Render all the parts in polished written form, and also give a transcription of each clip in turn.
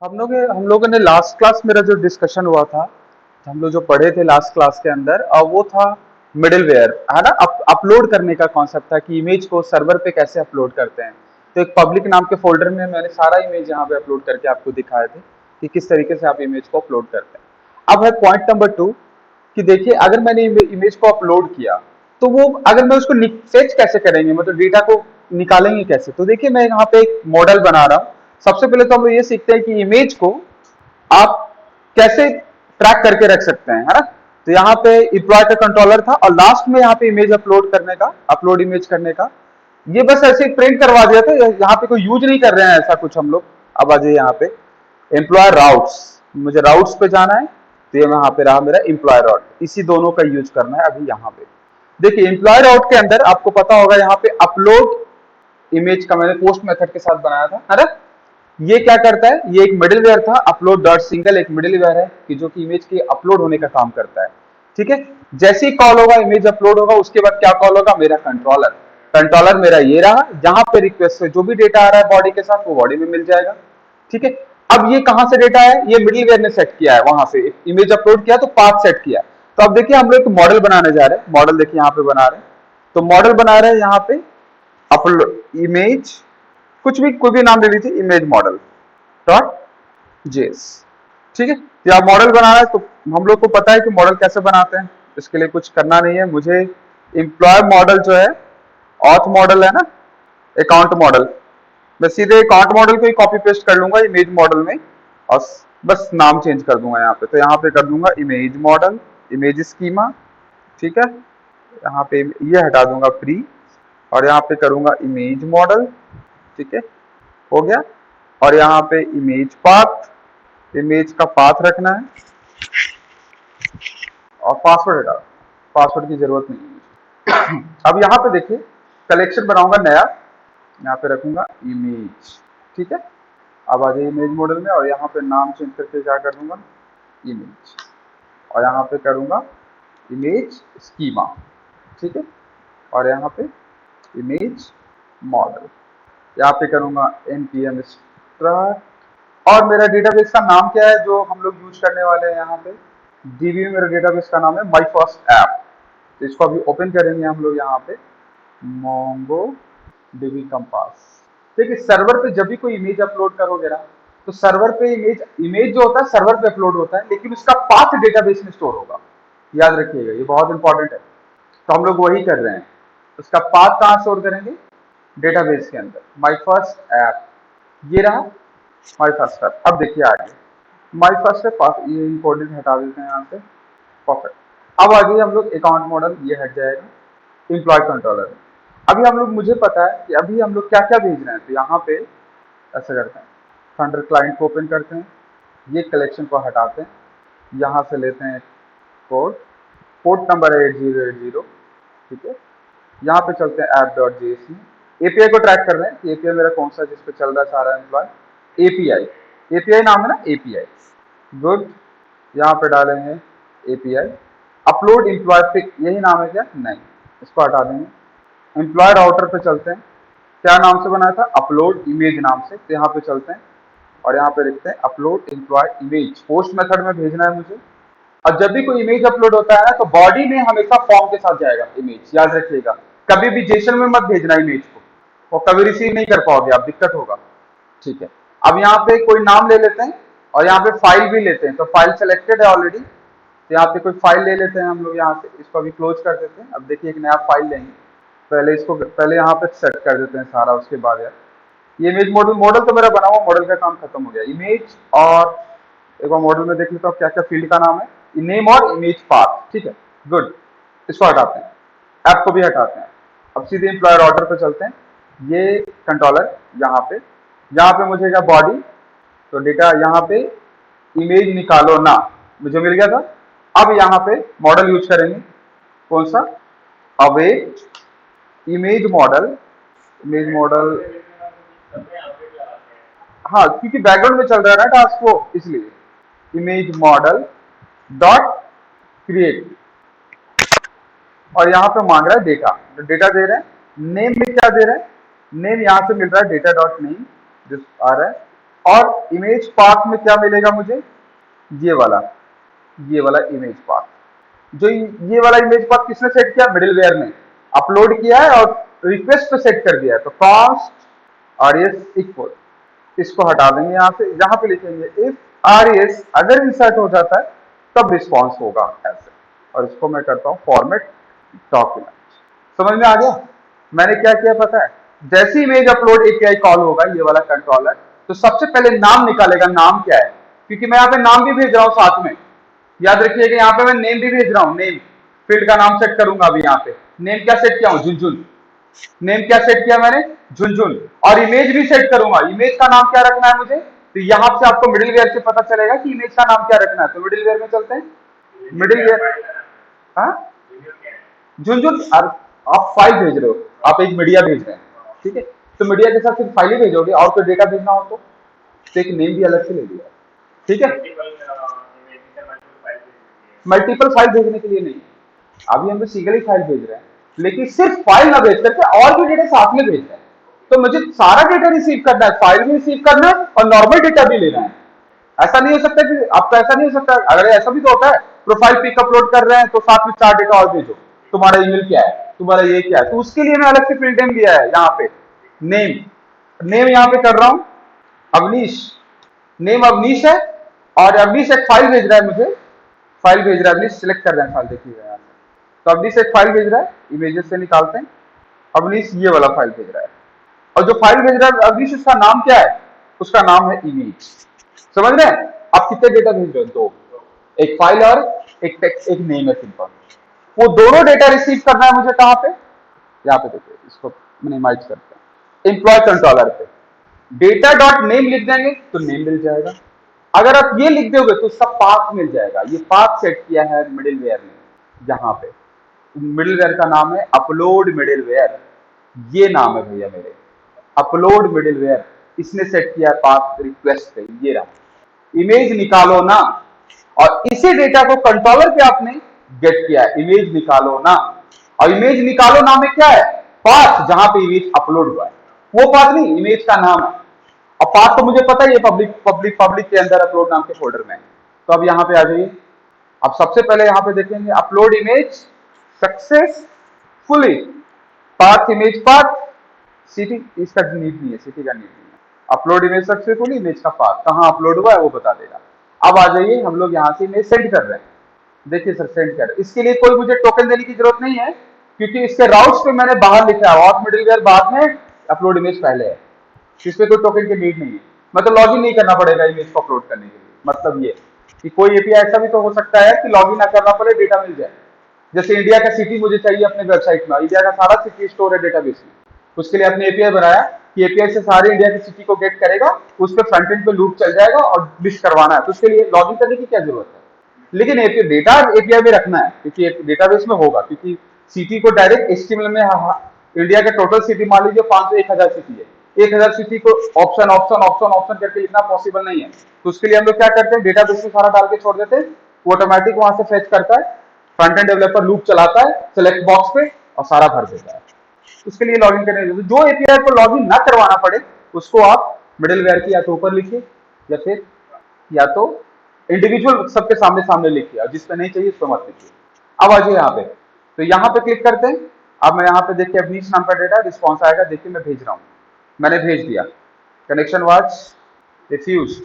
हम लोगों ने लास्ट क्लास मेरा जो डिस्कशन हुआ था, हम लोग जो पढ़े थे लास्ट क्लास के अंदर, वो था मिडिलवेयर, है ना। अपलोड करने का कॉन्सेप्ट था कि इमेज को सर्वर पे कैसे अपलोड करते हैं। तो एक पब्लिक नाम के फोल्डर में मैंने सारा इमेज यहाँ पे अपलोड करके आपको दिखाए थे कि किस तरीके से आप इमेज को अपलोड करते हैं। अब है पॉइंट नंबर 2 कि देखिए, अगर मैंने इमेज को अपलोड किया तो वो अगर मैं उसको फेच कैसे करेंगे, मतलब डेटा को निकालेंगे कैसे। तो देखिए, मैं यहाँ पे एक मॉडल बना रहा हूँ। सबसे पहले तो हम लोग ये सीखते हैं कि इमेज को आप कैसे ट्रैक करके रख सकते हैं, है ना। तो यहाँ पे इम्प्लॉय का कंट्रोलर था और लास्ट में यहाँ पे इमेज अपलोड करने का, अपलोड इमेज करने का, ये बस ऐसे प्रिंट करवा दिया था। यहाँ पे कोई यूज नहीं कर रहे हैं ऐसा कुछ हम लोग। अब आ जाइए यहाँ पे एम्प्लॉय राउट्स, मुझे राउट्स पे जाना है, तो ये यहाँ पे रहा मेरा एम्प्लॉय राउट। इसी दोनों का यूज करना है अभी यहाँ पे। देखिए, एम्प्लॉय राउट के अंदर आपको पता होगा यहाँ पे अपलोड इमेज का मैंने पोस्ट मेथड के साथ बनाया था, है ना। ये क्या करता है, ये एक मिडिलवेयर था, अपलोड डॉट सिंगल एक मिडिलवेयर है कि जो कि इमेज के अपलोड होने का काम करता है। ठीक है, जैसे ही कॉल होगा, इमेज अपलोड होगा, उसके बाद क्या कॉल होगा, मेरा कंट्रोलर। कंट्रोलर मेरा ये रहा, जहां पे रिक्वेस्ट से जो भी डेटा आ रहा है बॉडी के साथ, वो बॉडी में मिल जाएगा। ठीक है, अब ये कहां से डेटा है, ये मिडिलवेयर ने सेट किया है, वहां से इमेज अपलोड किया तो पाथ सेट किया। तो अब देखिए, हम लोग मॉडल बनाने जा रहे हैं। मॉडल देखिए यहाँ पे बना रहे हैं। तो मॉडल बना रहे हैं यहाँ पे अपलोड इमेज, कुछ भी कोई भी नाम ले लीजिए, इमेज मॉडल डॉट जेएस। ठीक है, तो आप मॉडल बना रहे हैं। तो हम लोग को पता है कि मॉडल कैसे बनाते हैं, इसके लिए कुछ करना नहीं है मुझे। एम्प्लॉय मॉडल जो है, ऑथ मॉडल है ना, अकाउंट मॉडल, मैं सीधे अकाउंट मॉडल को ही कॉपी पेस्ट कर लूंगा इमेज मॉडल में, और बस नाम चेंज कर दूंगा यहाँ पे। तो यहाँ पे कर दूंगा इमेज मॉडल, इमेज स्कीमा। ठीक है, यहाँ पे ये हटा दूंगा फ्री, और यहाँ पे करूंगा इमेज मॉडल। ठीक है, हो गया। और यहाँ पे इमेज पाथ, इमेज का पाथ रखना है, और पासवर्ड हटा, पासवर्ड की जरूरत नहीं है। अब यहाँ पे देखिए, कलेक्शन बनाऊंगा नया, यहाँ पे रखूंगा इमेज। ठीक है, अब आ जाइए इमेज मॉडल में, और यहाँ पे नाम चेंज करके क्या कर दूंगा, इमेज, और यहाँ पे करूंगा इमेज स्कीमा। ठीक है, और यहाँ पे इमेज मॉडल, यहाँ पे करूंगा npm स्टार्ट। और मेरा डेटाबेस का नाम क्या है जो हम लोग यूज करने वाले हैं यहाँ पे, डीबी में मेरा डेटाबेस का नाम है माई फर्स्ट ऐप। तो इसको अभी ओपन करेंगे हम लोग यहाँ पे, मोंगो डीबी कंपास। देखिए, सर्वर पे जब भी कोई इमेज अपलोड करोगे ना, तो सर्वर पे इमेज इमेज जो होता है सर्वर पे अपलोड होता है, लेकिन उसका पाथ डेटाबेस में स्टोर होगा। याद रखिएगा, ये बहुत इंपॉर्टेंट है। तो हम लोग वही कर रहे हैं। उसका पाथ कहाँ स्टोर करेंगे, डेटाबेस के अंदर। माई फर्स्ट ऐप, ये रहा माई फर्स्ट ऐप। अब देखिए आगे, माई फर्स्ट ऐप, ये इंपॉर्टेंट हटा देते हैं यहाँ से। परफेक्ट। अब आगे हम लोग अकाउंट मॉडल, ये हट जाएगा। एम्प्लॉय कंट्रोलर, अभी हम लोग, मुझे पता है कि अभी हम लोग क्या क्या भेज रहे हैं। तो यहाँ पे ऐसे करते हैं, थंडर क्लाइंट को ओपन करते हैं, ये कलेक्शन को हटाते हैं, यहाँ से लेते हैं कोड, पोर्ट नंबर है 8080। ठीक है, यहाँ पे चलते हैं ऐप डॉट जेएस में, एपीआई को ट्रैक कर रहे हैं कि एपीआई मेरा कौन सा जिस पे चल रहा है सारा एम्प्लॉय। एपीआई, एपीआई नाम है ना, एपीआई। गुड, यहाँ पे डालेंगे एपीआई। अपलोड एम्प्लॉय पिक, यही नाम है क्या, नहीं, इसको हटा देंगे। एम्प्लॉय राउटर पे चलते हैं, क्या नाम से बनाया था, अपलोड इमेज नाम से। तो यहाँ पे चलते हैं, और यहाँ पे लिखते हैं upload employ image, post method में भेजना है मुझे। और जब भी कोई इमेज अपलोड होता है ना, तो बॉडी में हमेशा फॉर्म के साथ जाएगा इमेज, याद रखिएगा। कभी भी जेसन में मत भेजना इमेज को, और कभी रिसीव नहीं कर पाओगे आप, दिक्कत होगा। ठीक है, अब यहाँ पे कोई नाम ले लेते हैं, और यहाँ पे फाइल भी लेते हैं। तो फाइल सेलेक्टेड है ऑलरेडी, तो यहाँ पे कोई फाइल ले लेते हैं हम लोग। यहाँ से इसको अभी क्लोज कर देते हैं। अब देखिए, एक नया फाइल लेंगे, पहले इसको, पहले यहाँ पे सेट कर देते हैं सारा, उसके बाद यार ये इमेज मॉडल, मॉडल तो मेरा बना हुआ, मॉडल का काम खत्म हो गया। इमेज, और एक बार मॉडल में देख लेता हूँ क्या क्या फील्ड का नाम है, नेम और इमेज पाथ। ठीक है, गुड, इसको हटाते हैं, ऐप को भी हटाते हैं। अब सीधे एम्प्लॉयर ऑर्डर पे चलते हैं, ये कंट्रोलर यहाँ पे मुझे क्या, बॉडी, तो डेटा यहाँ पे इमेज निकालो ना, मुझे मिल गया था। अब यहाँ पे मॉडल यूज करेंगे, कौन सा, await image model, image model. हाँ, क्योंकि बैकग्राउंड में चल रहा है ना टास्क वो, इसलिए इमेज मॉडल डॉट क्रिएट। और यहाँ पे मांग रहा है डेटा, तो डेटा दे रहे हैं। नेम में क्या दे रहे हैं, नेम यहाँ से मिल रहा है डेटा डॉट नेम, जो आ रहा है। और इमेज पाथ में क्या मिलेगा मुझे, ये वाला इमेज पाथ। जो ये वाला इमेज पाथ किसने सेट किया, मिडिलवेयर ने अपलोड किया है और रिक्वेस्ट पे सेट कर दिया है। तो कॉस्ट RES इक्वल, इसको हटा देंगे यहाँ से, यहाँ पे लिखेंगे इफ RES अगर इंसर्ट हो जाता है तब रिस्पॉन्स होगा ऐसे, और इसको मैं करता हूँ फॉर्मेट डॉक्यूमेंट। समझ में आ गया मैंने क्या किया पता है, जैसे इमेज अपलोड API कॉल होगा, ये वाला कंट्रोलर, तो सबसे पहले नाम निकालेगा, नाम क्या है, क्योंकि मैं यहाँ पे नाम भी भेज रहा हूँ साथ में। याद रखिएगा यहाँ पे मैं नेम भी भेज रहा हूँ, नेम फील्ड का नाम सेट करूंगा अभी। यहाँ पे नेम क्या सेट किया हूँ, झुनझुन। नेम क्या सेट किया मैंने, झुनझुन। और इमेज भी सेट करूंगा, इमेज का नाम क्या रखना है मुझे, तो यहाँ से आपको मिडिलवेयर से पता चलेगा कि इमेज का नाम क्या रखना है। तो मिडिलवेयर में चलते हैं, मिडिलवेयर, हाँ झुनझुन। आप फाइल भेज रहे हो, आप एक मीडिया भेज रहे हैं, ठीक है, तो मीडिया के साथ सिर्फ फाइल ही भेजोगे, और कोई डेटा भेजना हो तो एक नेम भी अलग से ले लिया, ठीक है। मल्टीपल फाइल भेजने के लिए नहीं, अभी हम तो सिंगल ही फाइल भेज रहे हैं, लेकिन सिर्फ फाइल ना भेज करके और भी डेटा साथ में भेज रहे हैं। तो मुझे सारा डेटा रिसीव करना है, फाइल भी रिसीव करना है और नॉर्मल डेटा भी लेना है। ऐसा नहीं हो सकता कि आपका, ऐसा नहीं हो सकता, अगर ऐसा भी तो होता है, प्रोफाइल पिक अपलोड कर रहे हैं तो साथ में 4 डेटा और भेजो, तुम्हारा ईमेल क्या है, तुम्हारा ये क्या है, तो उसके लिए मैं अलग से फील्ड नेम दिया है यहाँ पे, नेम यहाँ पे कर रहा हूँ अवनीश, नेम अवनीश है, और अवनीश एक फाइल भेज रहा है मुझे, फाइल भेज रहा है अवनीश, सिलेक्ट कर रहे हैं फाइल, देखिएगा यहाँ पे, तो अवनीश एक फाइल भेज रहा है, इमेजेस से निकालते हैं, अवनीश ये वाला फाइल भेज रहा है, और जो फाइल भेज रहा है अवनीश, उसका नाम क्या है, उसका नाम है इमेज। समझ रहे हैं आप कितने डेटा भेज रहे हो, 2, एक फाइल और एक टेक्स्ट, एक नेम है सिंपल। वो दोनों डेटा रिसीव करना है मुझे कहां पे, यहाँ पे देखिए, इसको मिनिमाइज करते हैं, एम्प्लॉय कंट्रोलर पे डेटा डॉट नेम लिख देंगे तो नेम मिल जाएगा। अगर आप ये लिख दोगे तो उसका पाथ मिल जाएगा। ये पाथ सेट किया है मिडिलवेयर ने, यहाँ पे मिडिलवेयर का नाम है अपलोड मिडिलवेयर, ये नाम है भैया मेरे, अपलोड मिडिलवेयर, इसने सेट किया पाथ रिक्वेस्ट पे, ये रहा। इमेज निकालो ना, और इसी डेटा को कंट्रोलर पे आपने गेट किया है, इमेज निकालो ना, और इमेज निकालो नाम में क्या है, पाथ, जहां पे इमेज अपलोड हुआ है, वो पाथ नहीं, इमेज का नाम है। और पाथ तो मुझे पता है, ये पब्लिक के अंदर अपलोड नाम के फोल्डर में है। तो अब यहाँ पे आ जाइए, अब सबसे पहले यहाँ पे देखेंगे upload image successfully, path image path, city इसका नीड नहीं है, सिटी का नीड नहीं है, अपलोड इमेज सक्सेसफुली, इमेज का पाथ कहाँ अपलोड हुआ है वो बता देगा। अब आ जाइए, हम लोग यहाँ से इमेज सेंड कर रहे हैं, देखिए सर सेंड कर, इसके लिए कोई मुझे टोकन देने की जरूरत नहीं है, क्योंकि इसके राउट्स पे मैंने बाहर लिखा है ऑथ मिडिलवेयर बाद में, अपलोड इमेज पहले है, इसमें कोई टोकन की नीड नहीं है, मतलब लॉगिन नहीं करना पड़ेगा इमेज को अपलोड करने के लिए। मतलब ये कि कोई एपीआई ऐसा भी तो हो सकता है कि लॉगिन ना करना पड़े, डेटा मिल जाए। जैसे इंडिया का सिटी मुझे चाहिए अपने वेबसाइट में, इंडिया का सारा सिटी स्टोर है डेटाबेस में, उसके लिए अपने एपीआई बनाया कि एपीआई से सारे इंडिया की सिटी को गेट करेगा, उस पर फ्रंट एंड पे लूप चल जाएगा और लिस्ट करवाना है, तो उसके लिए लॉगिन करने की क्या जरूरत है। लेकिन डेटा एपीआई में रखना है क्योंकि डेटाबेस में होगा, क्योंकि सिटी को डायरेक्ट एचटीएमएल में, इंडिया का टोटल सिटी मान लीजिए 500-1000 सिटी है, 1000 सिटी को ऑप्शन ऑप्शन ऑप्शन ऑप्शन करके लिखना पॉसिबल नहीं है, तो उसके लिए हम लोग क्या करते हैं, डेटाबेस में सारा डाल के छोड़ देते हैं, वो ऑटोमेटिक वहां से फेच करता है, फ्रंट एंड डेवलपर लूप चलाता है सिलेक्ट बॉक्स पे और सारा भर देता है। उसके लिए लॉगिन करने की, जो एपीआई को लॉगिन ना करवाना पड़े उसको आप मिडिलवेयर की या तो ऊपर लिखिए, या तो इंडिविजुअल सबके सामने सामने लिखिए, और जिसपे नहीं चाहिए उस पर मत लिखिए। अब आ जाइए यहाँ पे, तो यहाँ पे क्लिक करते हैं। अब मैं यहाँ पे देखिए अवनीश नाम का डेटा रिस्पॉन्स आएगा, देखिए मैं भेज रहा हूँ, मैंने भेज दिया, कनेक्शन वाज रिफ्यूज,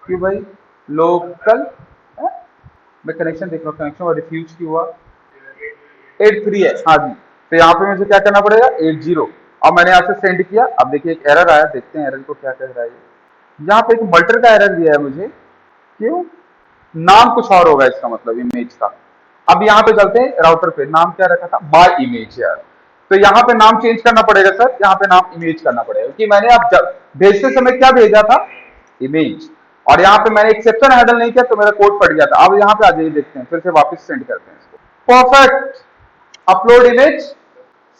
क्यों भाई, लोकल, मैं कनेक्शन देख रहा हूँ, कनेक्शन रिफ्यूज क्यों हुआ, 83 है, हाँ जी, तो यहाँ पे मुझे क्या करना पड़ेगा 80। अब मैंने यहाँ से सेंड किया, अब देखिए एक एरर आया, देखते हैं एरर को क्या कह रहा है। यहाँ पे एक मल्टर का एरर दिया है मुझे, क्यों, नाम कुछ और होगा इसका मतलब इमेज का। अब यहाँ पे चलते हैं राउटर पे, नाम क्या रखा था, माय इमेज यार, तो यहाँ पे नाम चेंज करना पड़ेगा सर, यहाँ पे नाम इमेज करना पड़ेगा, कि मैंने आप भेजते समय क्या भेजा था, इमेज, और यहाँ पे मैंने एक्सेप्शन हैंडल नहीं किया तो मेरा कोड फट गया था। अब यहाँ पे आ जाइए, देखते हैं, फिर से वापस सेंड करते हैं इसको, परफेक्ट, अपलोड इमेज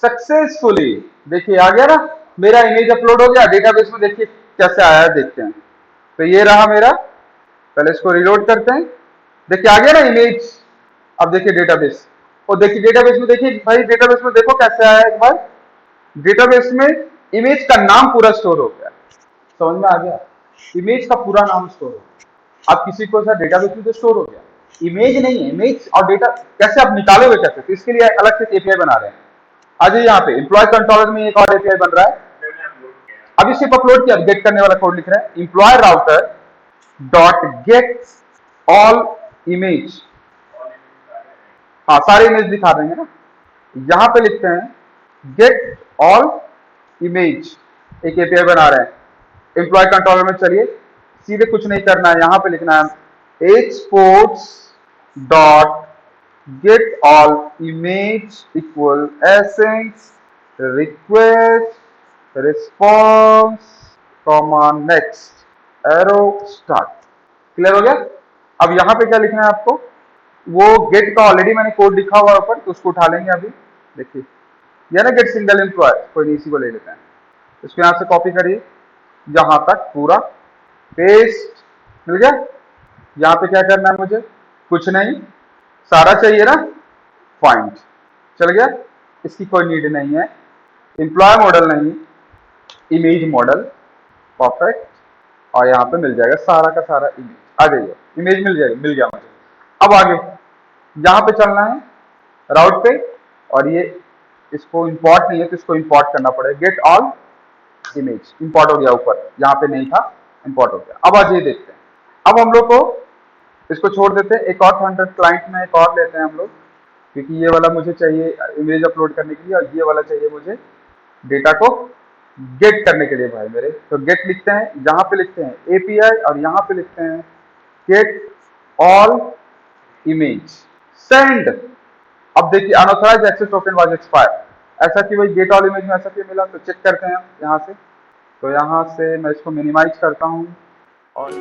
सक्सेसफुली, देखिए आ गया ना, मेरा इमेज अपलोड हो गया डेटाबेस में, देखिए कैसे आया है, देखते हैं। तो ये रहा मेरा, पहले इसको रिलोड करते हैं, देखिए आ गया ना इमेज। अब देखिए डेटाबेस, और देखिए डेटाबेस में, देखिए भाई डेटाबेस में देखो कैसे आया है, एक बार डेटाबेस में इमेज का नाम पूरा स्टोर हो गया, समझ में आ गया। इमेज का पूरा नाम स्टोर हो। अब किसी को सर डेटाबेस में तो स्टोर हो गया, इमेज नहीं है, इमेज और डेटा कैसे आप निकालोगे कैसे, तो इसके लिए अलग से एपीआई बना रहे हैं। आज यहाँ पे एम्प्लॉय कंट्रोलर में एक और एपीआई बन रहा है, अभी सिर्फ अपलोड किया, गेट करने वाला कोड लिख रहे हैं, employ router dot get all image. हाँ सारे इमेज दिखा देंगे ना, यहां पे लिखते हैं गेट ऑल इमेज, एक एपीआई बना रहे हैं। एम्प्लॉय कंट्रोलर में चलिए, सीधे कुछ नहीं करना है, यहां पे लिखना है exports dot get all image equal essence request response comma next arrow start. Clear हो गया। अब यहां पे क्या लिखना है आपको, वो गेट का ऑलरेडी मैंने कोड लिखा हुआ है ऊपर, तो उसको उठा लेंगे अभी। देखिए यह ना गेट सिंगल एम्प्लॉय, कोई नहीं इसी को ले लेते हैं, इसको यहां से कॉपी करिए यहां तक पूरा, पेस्ट, मिल गया। यहां पे क्या करना है मुझे, कुछ नहीं, सारा चाहिए ना, फाइंड, चल गया। इसकी कोई नीड नहीं है, एम्प्लॉय मॉडल नहीं, इमेज मॉडल, परफेक्ट। और यहाँ पे मिल जाएगा सारा का सारा इमेज, आ जाइए, इमेज मिल जाएगा, मिल गया मुझे। अब आगे यहाँ पे चलना है राउट पे, और ये इसको इंपोर्ट नहीं है तो इसको इंपोर्ट करना पड़ेगा, गेट ऑल इमेज, इंपोर्ट हो गया ऊपर, यहाँ पे नहीं था, इंपोर्ट हो गया। अब आज ये देखते हैं, अब हम लोग को इसको छोड़ देते हैं, एक और थंडर क्लाइंट में एक और लेते हैं हम लोग, क्योंकि ये वाला मुझे चाहिए इमेज अपलोड करने के लिए, और ये वाला चाहिए मुझे डेटा को गेट करने के लिए भाई मेरे। तो गेट लिखते हैं, यहाँ पे लिखते हैं एपीआई, और यहाँ पे लिखते हैं गेट ऑल इमेज सेंड। अब देखिए unauthorised access token was expire, ऐसा कि भाई गेट ऑल इमेज में ऐसा क्यों मिला, तो चेक करते हैं यहाँ से। तो यहाँ से मैं इसको मिनिमाइज करता हूँ और